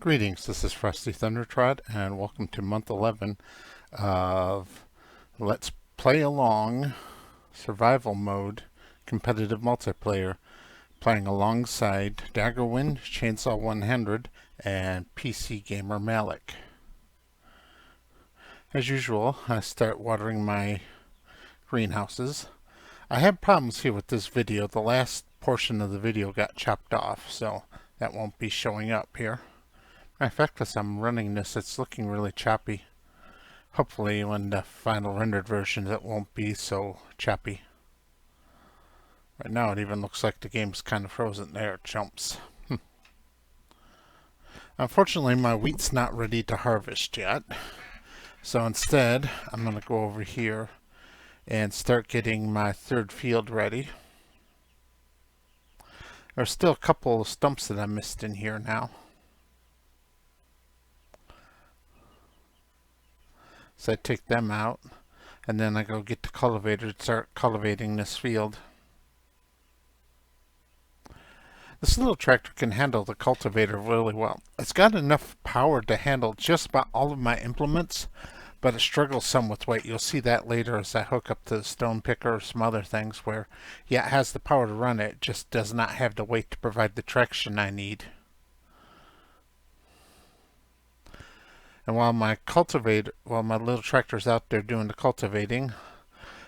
Greetings, this is Frosty Thundertrot, and welcome to month 11 of Let's Play Along Survival Mode Competitive Multiplayer, playing alongside Daggerwind, Chainsaw 100, and PC Gamer Malik. As usual, I start watering my greenhouses. I had problems here with this video. The last portion of the video got chopped off, so that won't be showing up here. In fact, as I'm running this, it's looking really choppy. Hopefully when the final rendered version it won't be so choppy. Right now it even looks like the game's kind of frozen. There it jumps. Unfortunately my wheat's not ready to harvest yet. So instead I'm going to go over here and start getting my third field ready. There's still a couple of stumps that I missed in here now. So I take them out, and then I go get the cultivator to start cultivating this field. This little tractor can handle the cultivator really well. It's got enough power to handle just about all of my implements, but it struggles some with weight. You'll see that later as I hook up to the stone picker or some other things where, yeah, it has the power to run it, just does not have the weight to provide the traction I need. And while my little tractor's out there doing the cultivating,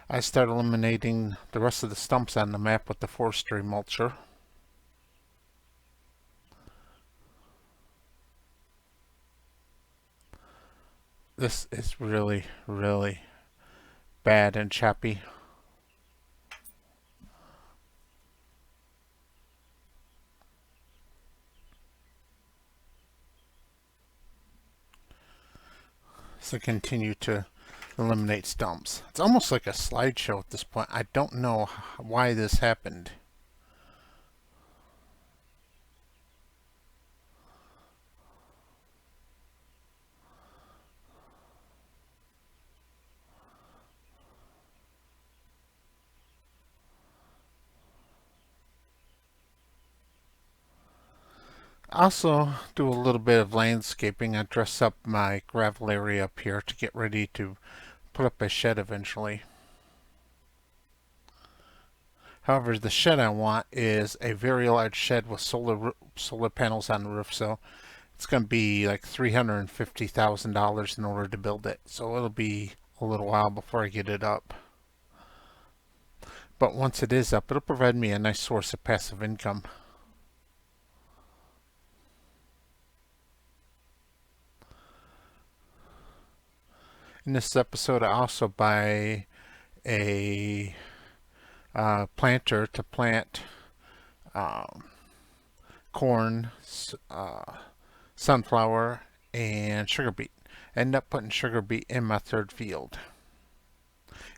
I start eliminating the rest of the stumps on the map with the forestry mulcher. This is really, really bad and choppy. So continue to eliminate stumps. It's almost like a slideshow at this point. I don't know why this happened. I also do a little bit of landscaping. I dress up my gravel area up here to get ready to put up a shed eventually. However, the shed I want is a very large shed with solar panels on the roof, so it's going to be like $350,000 in order to build it. So it'll be a little while before I get it up. But once it is up, it'll provide me a nice source of passive income. In this episode, I also buy a planter to plant corn, sunflower, and sugar beet. I end up putting sugar beet in my third field.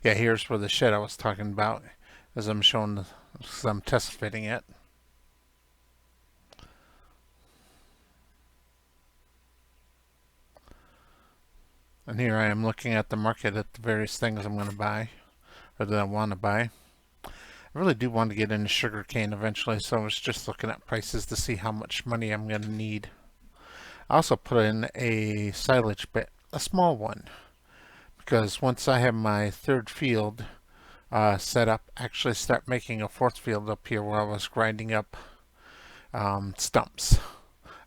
Yeah, here's where the shed I was talking about, as I'm showing, as I'm test fitting it. And here I am looking at the market at the various things I'm going to buy, or that I want to buy. I really do want to get into sugarcane eventually, so I was just looking at prices to see how much money I'm going to need. I also put in a silage bit, a small one, because once I have my third field set up, actually start making a fourth field up here where I was grinding up stumps.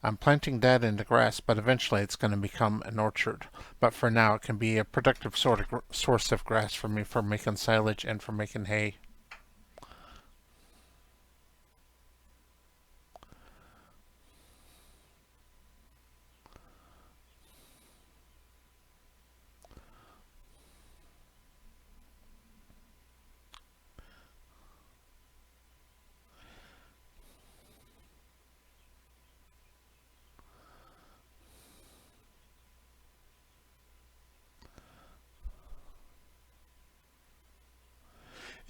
I'm planting that into grass, but eventually it's going to become an orchard. But for now, it can be a productive source of grass for me for making silage and for making hay.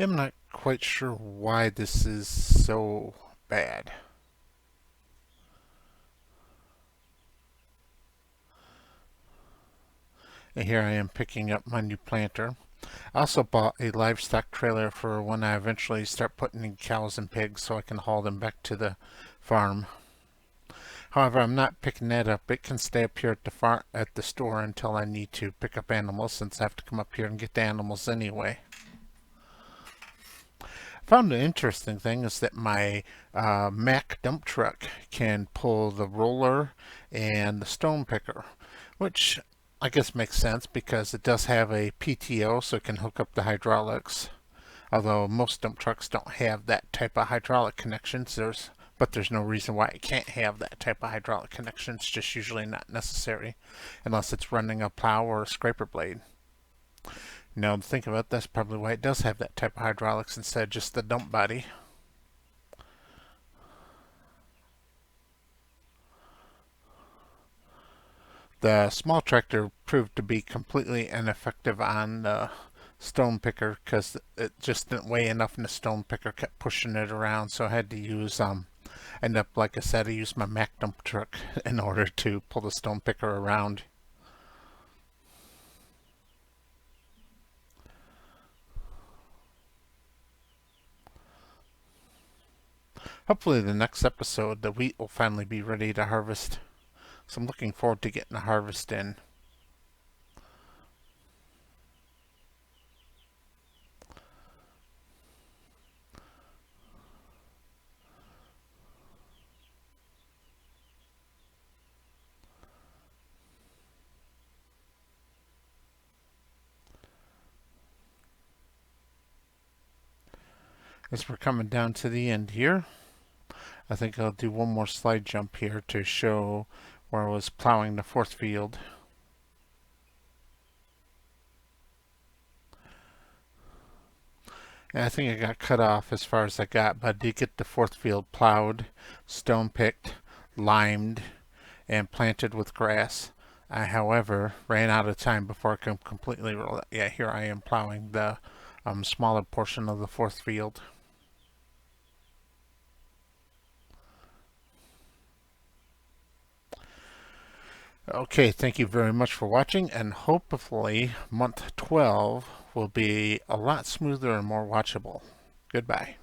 I'm not quite sure why this is so bad. And here I am picking up my new planter. I also bought a livestock trailer for when I eventually start putting in cows and pigs so I can haul them back to the farm. However, I'm not picking that up. It can stay up here at the store until I need to pick up animals, since I have to come up here and get the animals anyway. Found an interesting thing is that my Mack dump truck can pull the roller and the stone picker, which I guess makes sense because it does have a PTO, so it can hook up the hydraulics. Although most dump trucks don't have that type of hydraulic connections, but there's no reason why it can't have that type of hydraulic connection. It's just usually not necessary unless it's running a plow or a scraper blade. Now to think about it, that's probably why it does have that type of hydraulics instead of just the dump body. The small tractor proved to be completely ineffective on the stone picker because it just didn't weigh enough, and the stone picker kept pushing it around. So I had to use end up, like I said, I used my Mack dump truck in order to pull the stone picker around. Hopefully the next episode the wheat will finally be ready to harvest. So I'm looking forward to getting the harvest in. As we're coming down to the end here, I think I'll do one more slide jump here to show where I was plowing the fourth field. And I think I got cut off as far as I got, but I did get the fourth field plowed, stone picked, limed, and planted with grass. I, however, ran out of time before I could completely roll it. Yeah, here I am plowing the smaller portion of the fourth field. Okay, thank you very much for watching, and hopefully month 12 will be a lot smoother and more watchable. Goodbye.